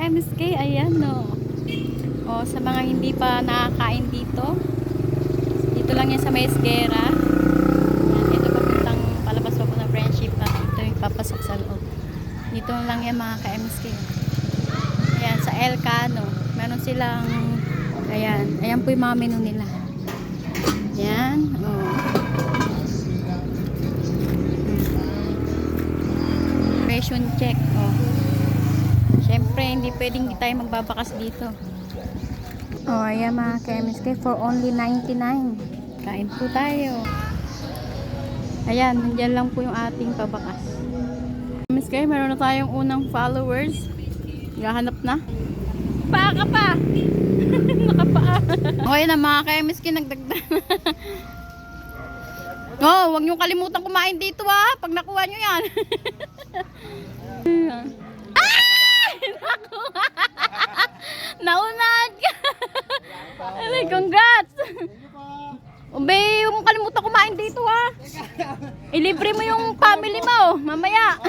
ka-MSK, ayan no. O, sa mga hindi pa nakakain dito, dito lang yan sa May Esguera. Ayan, ito papuntang palabas pa po ng Friendship at ito yung papasok sa loob. Dito lang yan mga ka-MSK. Ayan, sa El Cano. Meron silang, ayan po yung mga menu nila. Ayan, o. Impression check, o. Siyempre, hindi pwedeng hindi tayo magbabakas dito. Oh, ayan mga ka-MSK, for only 99. Kain po tayo. Ayan, nandiyan lang po yung ating pabakas. MSK, meron na tayong unang followers. Gahanap na. Paa ka pa! Nakapaa. Okay na mga ka-MSK, nagdagdag. Oh, huwag niyong kalimutan kumain dito ha. Pag nakuha niyo yan. Naunad ka. Congrats. Ube, yung kalimutan kumain dito ha. Ilibre mo yung family mo mamaya.